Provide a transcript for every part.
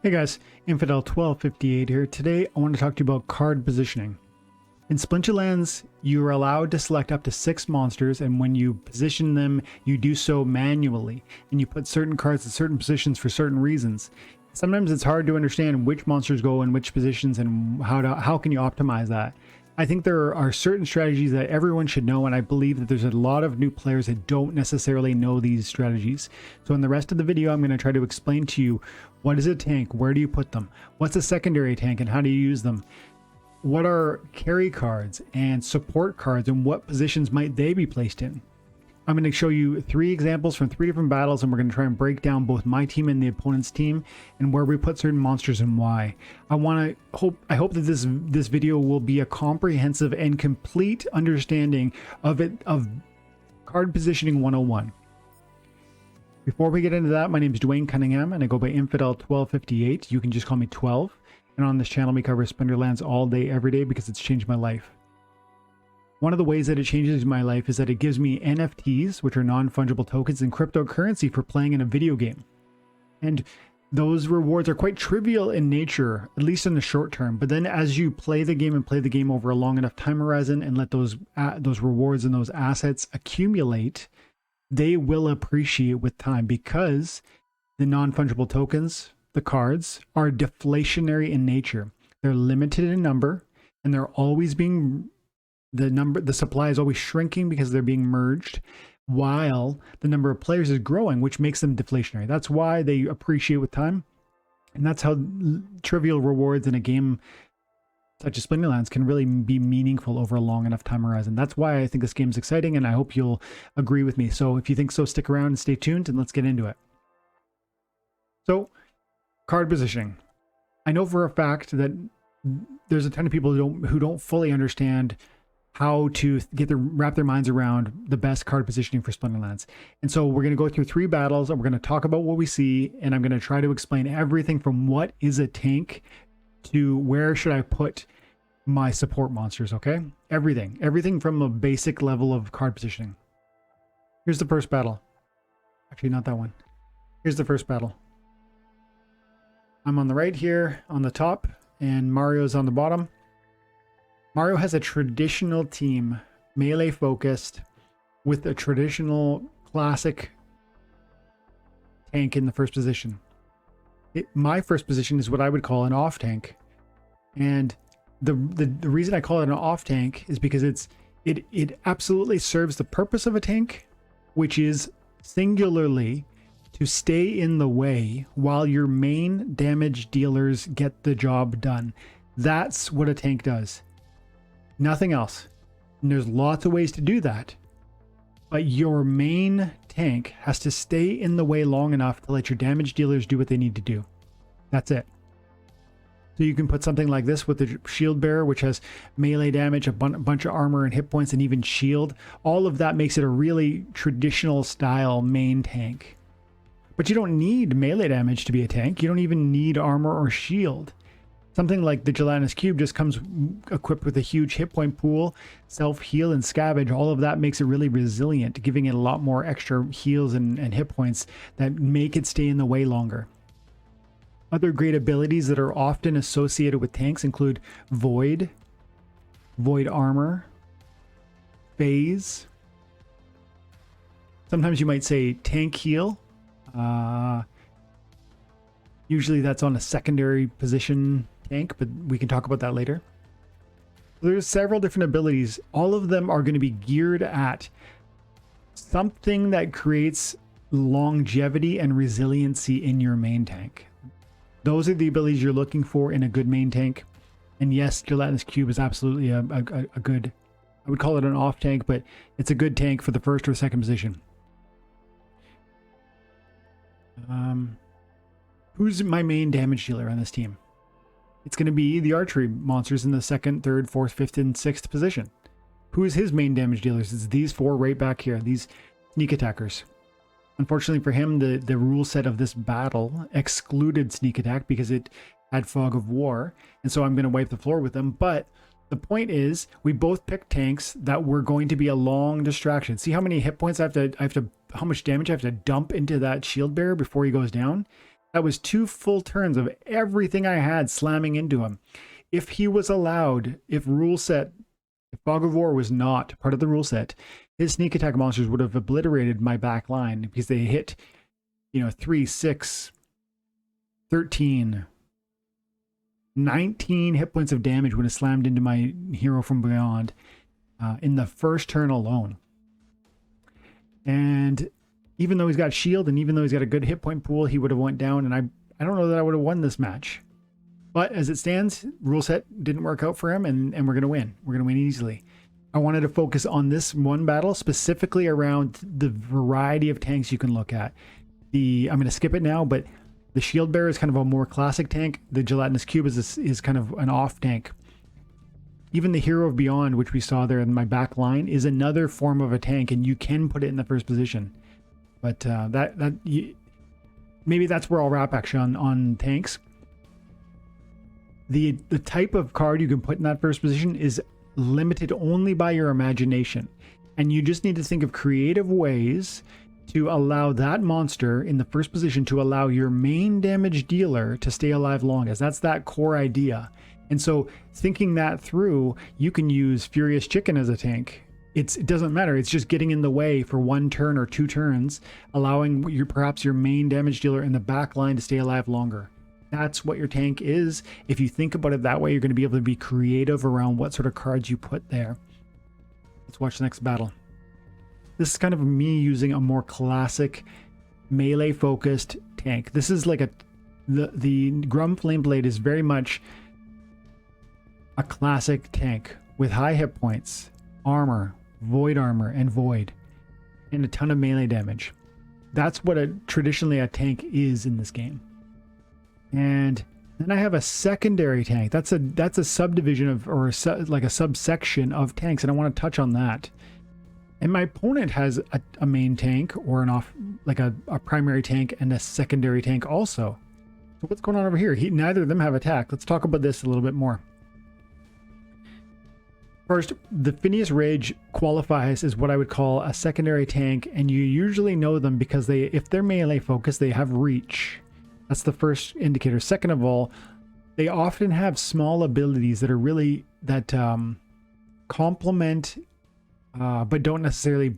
Hey guys, Infidel1258 here. Today I want to talk to you about card positioning. In Splinterlands, you are allowed to select up to 6 monsters, and when you position them, you do so manually, and you put certain cards at certain positions for certain reasons. Sometimes it's hard to understand which monsters go in which positions and how can you optimize that. I think there are certain strategies that everyone should know, and I believe that there's a lot of new players that don't necessarily know these strategies. So in the rest of the video, I'm going to try to explain to you what is a tank, where do you put them, what's a secondary tank and how do you use them, what are carry cards and support cards and what positions might they be placed in. I'm going to show you 3 examples from 3 different battles, and we're going to try and break down both my team and the opponent's team and where we put certain monsters and why. I hope that this video will be a comprehensive and complete understanding of card positioning 101. Before we get into that, my name is Dwayne Cunningham and I go by Infidel1258. You can just call me 12. And on this channel we cover Splinterlands all day every day because it's changed my life. One of the ways that it changes my life is that it gives me NFTs, which are non-fungible tokens, and cryptocurrency for playing in a video game. And those rewards are quite trivial in nature, at least in the short term. But then as you play the game over a long enough time horizon and let those rewards and those assets accumulate, they will appreciate with time because the non-fungible tokens, the cards, are deflationary in nature. They're limited in number, and they're always being... the supply is always shrinking because they're being merged, while the number of players is growing, which makes them deflationary. That's why they appreciate with time, and that's how trivial rewards in a game such as Splinterlands can really be meaningful over a long enough time horizon. That's why I think this game is exciting, and I hope you'll agree with me. So if you think so, stick around and stay tuned, and let's get into it. So, card positioning. I know for a fact that there's a ton of people who don't fully understand how to wrap their minds around the best card positioning for Splinterlands. And so we're going to go through 3 battles, and we're going to talk about what we see, and I'm going to try to explain everything from what is a tank to where should I put my support monsters, okay? Everything from a basic level of card positioning. Here's the first battle. Actually, not that one. Here's the first battle. I'm on the right here on the top, and Mario's on the bottom. Mario has a traditional team, melee focused, with a traditional classic tank in the first position. My first position is what I would call an off tank, and the reason I call it an off tank is because it absolutely serves the purpose of a tank, which is singularly to stay in the way while your main damage dealers get the job done. That's what a tank does. Nothing else. And there's lots of ways to do that. But your main tank has to stay in the way long enough to let your damage dealers do what they need to do. That's it. So you can put something like this with the shield bearer, which has melee damage, a bunch of armor and hit points, and even shield. All of that makes it a really traditional style main tank. But you don't need melee damage to be a tank. You don't even need armor or shield. Something like the gelatinous cube just comes equipped with a huge hit point pool, self-heal, and scavenge. All of that makes it really resilient, giving it a lot more extra heals and hit points that make it stay in the way longer. Other great abilities that are often associated with tanks include Void, Void Armor, Phase. Sometimes you might say Tank Heal. Usually that's on a secondary position tank, but we can talk about that later. There's several different abilities. All of them are going to be geared at something that creates longevity and resiliency in your main tank. Those are the abilities you're looking for in a good main tank. And yes, gelatinous cube is absolutely a good, I would call it an off tank, but it's a good tank for the first or second position. Who's my main damage dealer on this team? It's going to be the archery monsters in the 2nd, 3rd, 4th, 5th, and 6th position. Who is his main damage dealers? It's these 4 right back here, these sneak attackers. Unfortunately for him, the rule set of this battle excluded sneak attack because it had fog of war, and so I'm going to wipe the floor with them. But the point is, we both picked tanks that were going to be a long distraction. See how many hit points how much damage I have to dump into that shield bearer before he goes down? That was 2 full turns of everything I had slamming into him. If he was allowed, if Fog of War was not part of the rule set, his sneak attack monsters would have obliterated my back line because they hit, 3, 6, 13, 19 hit points of damage when it slammed into my hero from beyond in the first turn alone. And even though he's got shield and even though he's got a good hit point pool, he would have went down, and I don't know that I would have won this match. But as it stands, rule set didn't work out for him, and we're going to win. We're going to win easily. I wanted to focus on this one battle, specifically around the variety of tanks you can look at. I'm going to skip it now, but the Shield Bearer is kind of a more classic tank. The Gelatinous Cube is kind of an off tank. Even the Hero of Beyond, which we saw there in my back line, is another form of a tank, and you can put it in the first position. But maybe that's where I'll wrap actually on tanks. The type of card you can put in that first position is limited only by your imagination, and you just need to think of creative ways to allow that monster in the first position to allow your main damage dealer to stay alive longest. That's that core idea. And so thinking that through, you can use Furious Chicken as a tank. It doesn't matter. It's just getting in the way for 1 turn or 2 turns, allowing perhaps your main damage dealer in the back line to stay alive longer. That's what your tank is. If you think about it that way, you're going to be able to be creative around what sort of cards you put there. Let's watch the next battle. This is kind of me using a more classic melee focused tank. This is like the Grum Flameblade is very much a classic tank with high hit points, armor, void armor, and void, and a ton of melee damage. That's what traditionally a tank is in this game. And then I have a secondary tank. That's a subdivision of, or like a subsection of tanks, and I want to touch on that. And my opponent has a main tank or a primary tank and a secondary tank also. So what's going on over here? Neither of them have attack. Let's talk about this a little bit more. First, the Phineas Rage qualifies as what I would call a secondary tank, and you usually know them because if they're melee focused, they have reach. That's the first indicator. Second of all, they often have small abilities that are really complement but don't necessarily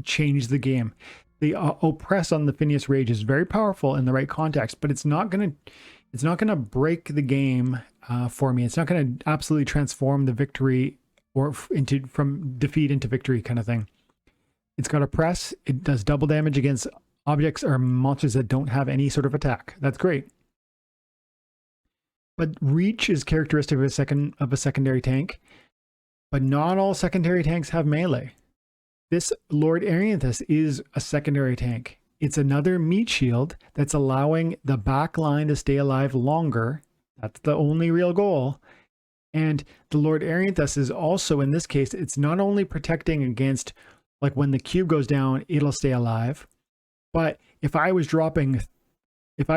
change the game. The Oppress on the Phineas Rage is very powerful in the right context, but it's not gonna break the game for me. It's not gonna absolutely transform the victory or from defeat into victory kind of thing. It's got Oppress. It does double damage against objects or monsters that don't have any sort of attack. That's great. But reach is characteristic of a secondary tank. But not all secondary tanks have melee. This Lord Arianthus is a secondary tank. It's another meat shield that's allowing the back line to stay alive longer. That's the only real goal. And the Lord Arianthus is also, in this case, it's not only protecting against, like when the cube goes down, it'll stay alive. But if I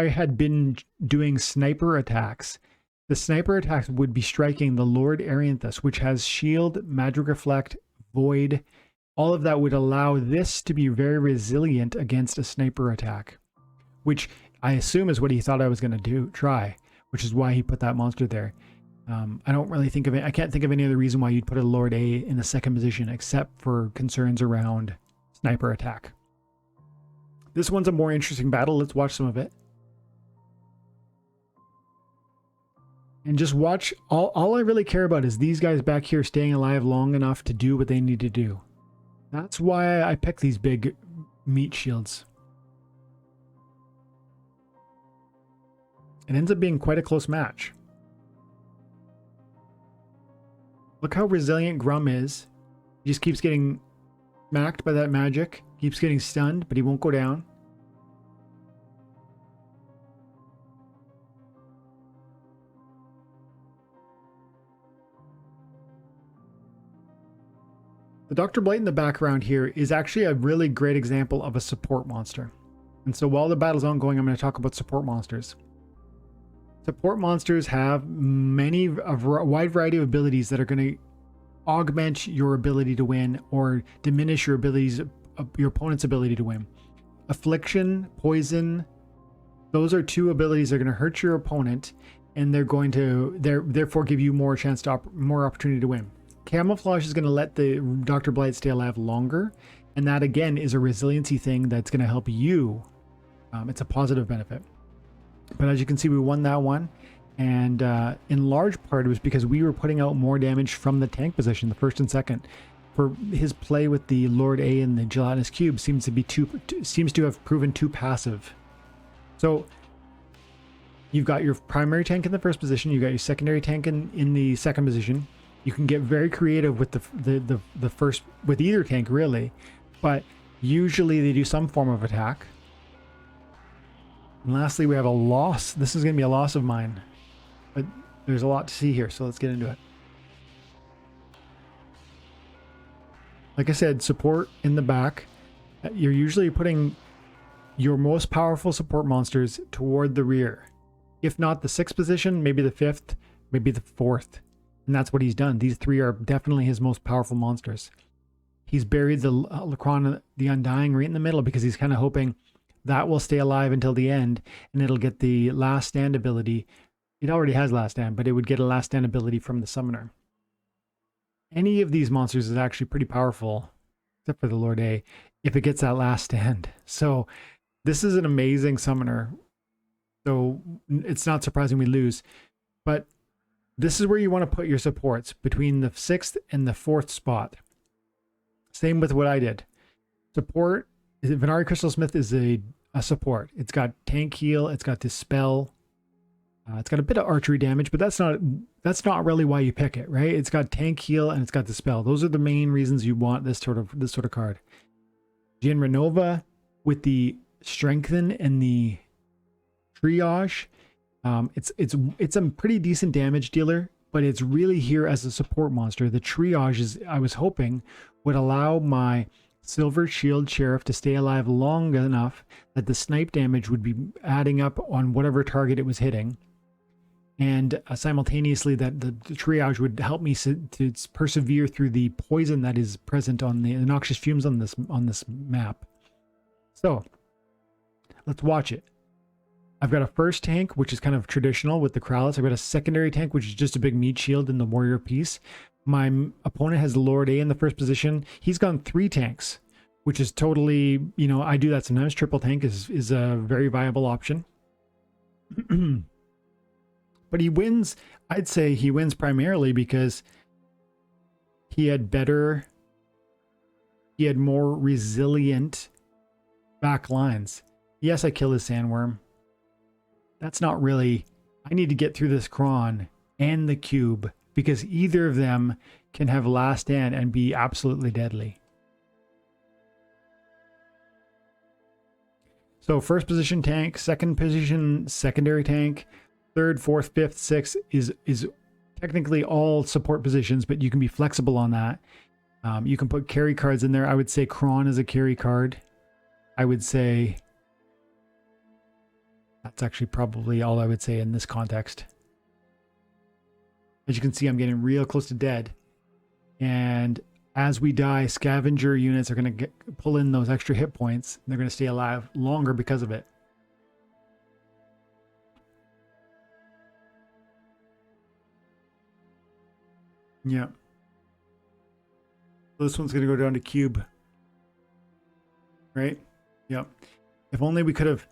had been doing sniper attacks, the sniper attacks would be striking the Lord Arianthus, which has shield, magic reflect, void. All of that would allow this to be very resilient against a sniper attack, which I assume is what he thought I was going to try, which is why he put that monster there. I don't really think of it. I can't think of any other reason why you'd put a Lord A in the second position except for concerns around sniper attack. This one's a more interesting battle. Let's watch some of it. And just watch. All I really care about is these guys back here staying alive long enough to do what they need to do. That's why I pick these big meat shields. It ends up being quite a close match. Look how resilient Grum is. He just keeps getting smacked by that magic. Keeps getting stunned, but he won't go down. The Dr. Blight in the background here is actually a really great example of a support monster. And so while the battle's ongoing, I'm going to talk about support monsters. Support monsters have a wide variety of abilities that are going to augment your ability to win or diminish your opponent's ability to win. Affliction, poison, Those are two abilities that are going to hurt your opponent, and they're going to therefore give you more chance to more opportunity to win. Camouflage is going to let the Dr. Blight stay alive longer, and that again is a resiliency thing that's going to help you. It's a positive benefit. But as you can see, we won that one, and in large part it was because we were putting out more damage from the tank position, the first and second. For his play with the Lord A and the Gelatinous Cube seems to have proven too passive. So you've got your primary tank in the first position, you've got your secondary tank in the second position. You can get very creative with the first, with either tank really, but usually they do some form of attack. And lastly, we have a loss. This is going to be a loss of mine, but there's a lot to see here, so let's get into it. Like I said, support in the back. You're usually putting your most powerful support monsters toward the rear. If not the 6th position, maybe the 5th, maybe the 4th. And that's what he's done. These 3 are definitely his most powerful monsters. He's buried the Lacron, the Undying, right in the middle because he's kind of hoping that will stay alive until the end, and it'll get the Last Stand ability. It already has Last Stand, but it would get a Last Stand ability from the Summoner. Any of these monsters is actually pretty powerful, except for the Lord A, if it gets that Last Stand. So this is an amazing Summoner. So it's not surprising we lose. But this is where you want to put your supports, between the 6th and the 4th spot. Same with what I did. Support, Venari Crystal Smith is a support. It's got tank heal, it's got Dispel. It's got a bit of archery damage, but that's not really why you pick it, right? It's got tank heal and it's got Dispel. Those are the main reasons you want this sort of card. Jin Renova with the Strengthen and the Triage. It's a pretty decent damage dealer, but it's really here as a support monster. The Triage is, I was hoping, would allow my Silver Shield Sheriff to stay alive long enough that the snipe damage would be adding up on whatever target it was hitting. And simultaneously that the Triage would help me to persevere through the poison that is present on the noxious fumes on this map. So let's watch it. I've got a first tank, which is kind of traditional with the Krallis. I've got a secondary tank, which is just a big meat shield in the warrior piece. My opponent has the Lord A in the first position. He's gone 3 tanks, which is totally, you know, I do that sometimes. Triple tank is a very viable option. But he wins, I'd say he wins primarily because he had more resilient back lines. Yes, I kill his Sandworm. That's not really, I need to get through this Kron and the Cube because either of them can have Last Stand and be absolutely deadly. So first position tank, second position secondary tank, 3rd, 4th, 5th, 6th is technically all support positions, but you can be flexible on that. You can put carry cards in there. I would say Kron is a carry card. I would say that's actually probably all I would say in this context. As you can see, I'm getting real close to dead. And as we die, scavenger units are going to pull in those extra hit points. And they're going to stay alive longer because of it. Yeah. So this one's going to go down to Cube. Right? Yep. If only we could have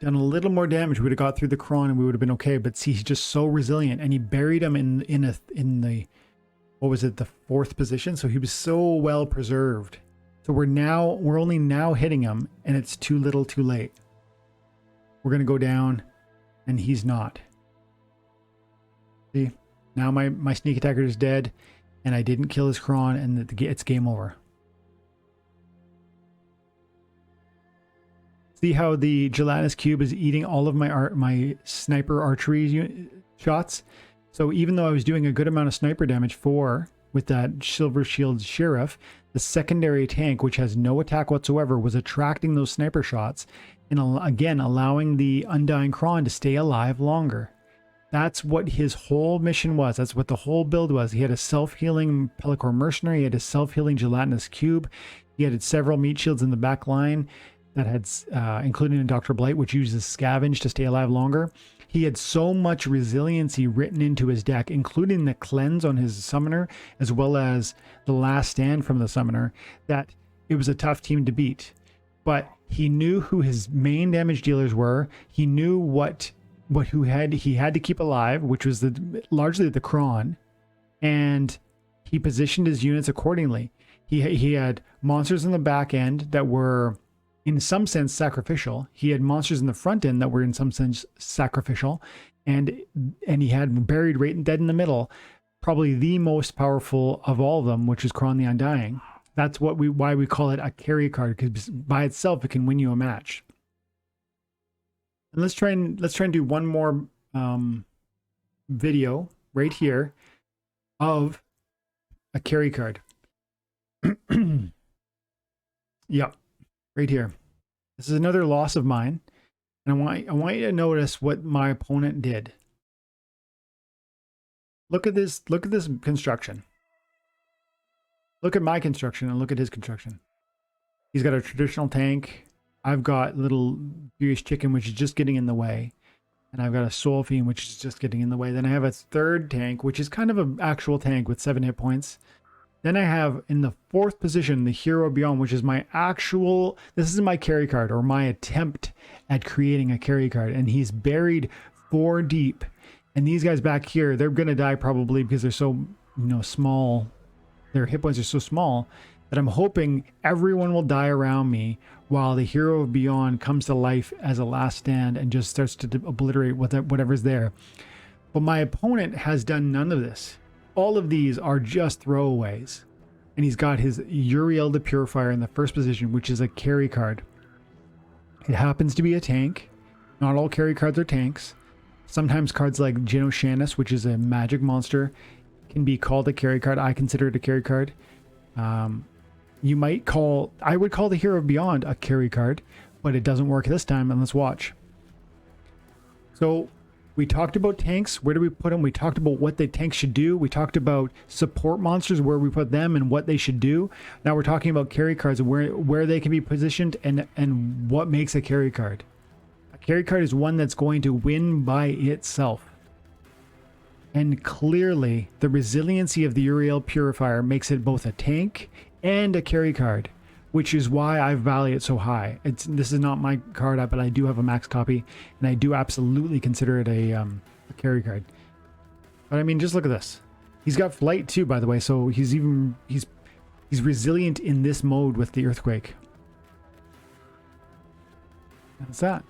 done a little more damage, we would have got through the Kron and we would have been okay. But see, he's just so resilient, and he buried him in the what was it, the 4th position. So he was so well preserved. So we're only now hitting him, and it's too little, too late. We're gonna go down, and he's not. See, now my sneak attacker is dead, and I didn't kill his Kron, and it's game over. See how the Gelatinous Cube is eating all of my sniper archery shots? So even though I was doing a good amount of sniper damage with that Silver Shield Sheriff, the secondary tank, which has no attack whatsoever, was attracting those sniper shots and again allowing the Undying Kron to stay alive longer. That's what his whole mission was. That's what the whole build was. He had a self-healing Pellicor Mercenary. He had a self-healing Gelatinous Cube. He had several meat shields in the back line. that had, including a Dr. Blight, which uses Scavenge to stay alive longer. He had so much resiliency written into his deck, including the Cleanse on his summoner, as well as the Last Stand from the summoner, that it was a tough team to beat. But he knew who his main damage dealers were. He knew he had to keep alive, which was largely the Kron, and he positioned his units accordingly. He had monsters in the back end that were, in some sense, sacrificial. He had monsters in the front end that were, in some sense, sacrificial, and he had buried right dead in the middle, probably the most powerful of all of them, which is Kron the Undying. That's why we call it a carry card, because by itself it can win you a match. And let's try and do one more video right here of a carry card. Yeah, right here. This is another loss of mine, and I want you to notice what my opponent did. Look at this construction. Look at my construction and look at his construction. He's got a traditional tank. I've got little Furious Chicken, which is just getting in the way. And I've got a Soul Fiend, which is just getting in the way. Then I have a third tank, which is kind of an actual tank with 7 hit points. Then I have, in the 4th position, the Hero Beyond, which is this is my carry card, or my attempt at creating a carry card. And he's buried 4 deep. And these guys back here, they're going to die probably because they're so, small. Their hit points are so small that I'm hoping everyone will die around me while the Hero of Beyond comes to life as a last stand and just starts to obliterate whatever's there. But my opponent has done none of this. All of these are just throwaways. And he's got his Uriel the Purifier in the 1st position, which is a carry card. It happens to be a tank. Not all carry cards are tanks. Sometimes cards like Genoshanus, which is a magic monster, can be called a carry card. I consider it a carry card. I would call the Hero of Beyond a carry card, but it doesn't work this time, and let's watch. So we talked about tanks. Where do we put them? We talked about what the tanks should do. We talked about support monsters, where we put them and what they should do. Now we're talking about carry cards and where they can be positioned and what makes a carry card. A carry card is one that's going to win by itself. And clearly, the resiliency of the Uriel Purifier makes it both a tank and a carry card, which is why I value it so high. This is not my card, but I do have a max copy, and I do absolutely consider it a carry card. But I mean, just look at this. He's got flight too, by the way, so he's resilient in this mode with the Earthquake. That's that.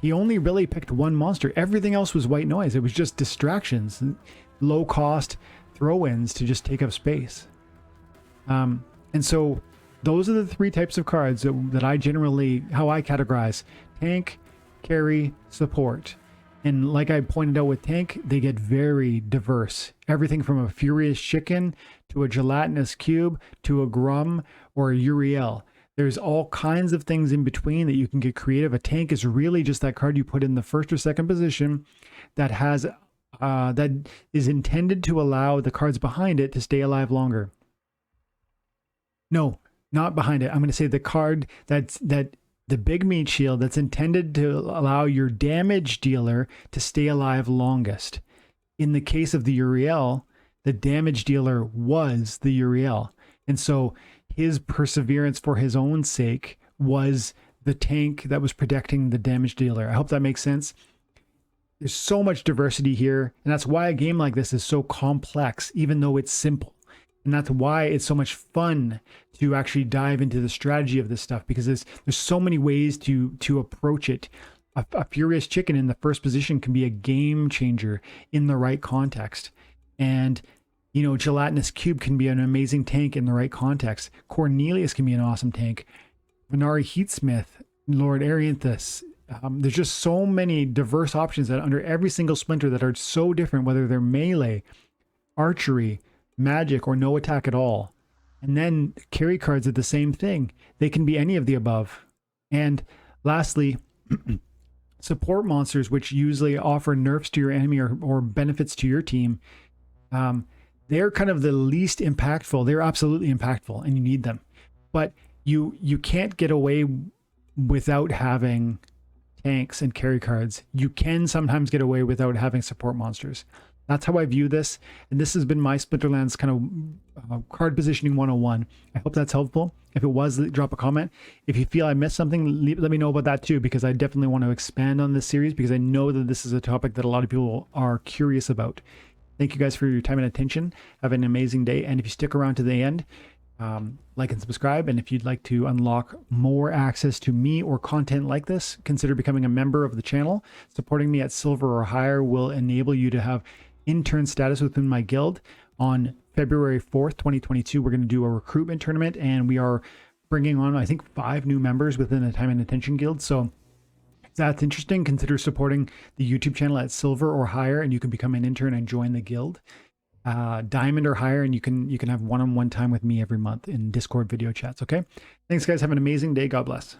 He only really picked one monster. Everything else was white noise. It was just distractions, low cost throw-ins to just take up space. And so those are the 3 types of cards that I generally, how I categorize: tank, carry, support. And like I pointed out with tank, they get very diverse. Everything from a Furious Chicken to a Gelatinous Cube to a Grum or a Uriel. There's all kinds of things in between that you can get creative. A tank is really just that card you put in the 1st or 2nd position that has that is intended to allow the cards behind it to stay alive longer. No, not behind it. I'm going to say the card the big meat shield that's intended to allow your damage dealer to stay alive longest. In the case of the Uriel, the damage dealer was the Uriel. And so his perseverance for his own sake was the tank that was protecting the damage dealer. I hope that makes sense. There's so much diversity here, and that's why a game like this is so complex, even though it's simple. And that's why it's so much fun to actually dive into the strategy of this stuff, because there's so many ways to approach it. A Furious Chicken in the 1st position can be a game changer in the right context. And Gelatinous Cube can be an amazing tank in the right context. Cornelius can be an awesome tank. Venari Heatsmith, Lord Arianthus. There's just so many diverse options that under every single splinter that are so different, whether they're melee, archery, magic, or no attack at all. And then carry cards are the same thing. They can be any of the above. And lastly, support monsters, which usually offer nerfs to your enemy or benefits to your team. They're kind of the least impactful. They're absolutely impactful, and you need them. But you can't get away without having tanks and carry cards. You can sometimes get away without having support monsters. That's how I view this. And this has been my Splinterlands kind of card positioning 101. I hope that's helpful. If it was, drop a comment. If you feel I missed something, let me know about that too, because I definitely want to expand on this series, because I know that this is a topic that a lot of people are curious about. Thank you guys for your time and attention. Have an amazing day. And if you stick around to the end, like and subscribe. And if you'd like to unlock more access to me or content like this, consider becoming a member of the channel. Supporting me at silver or higher will enable you to have intern status within my guild. On February 4th, 2022, we're going to do a recruitment tournament, and we are bringing on, I think, 5 new members within the Time and Attention Guild. So if that's interesting, consider supporting the YouTube channel at silver or higher, and you can become an intern and join the guild. Diamond or higher, and you can have one-on-one time with me every month in Discord video chats. Okay, thanks guys, have an amazing day. God bless.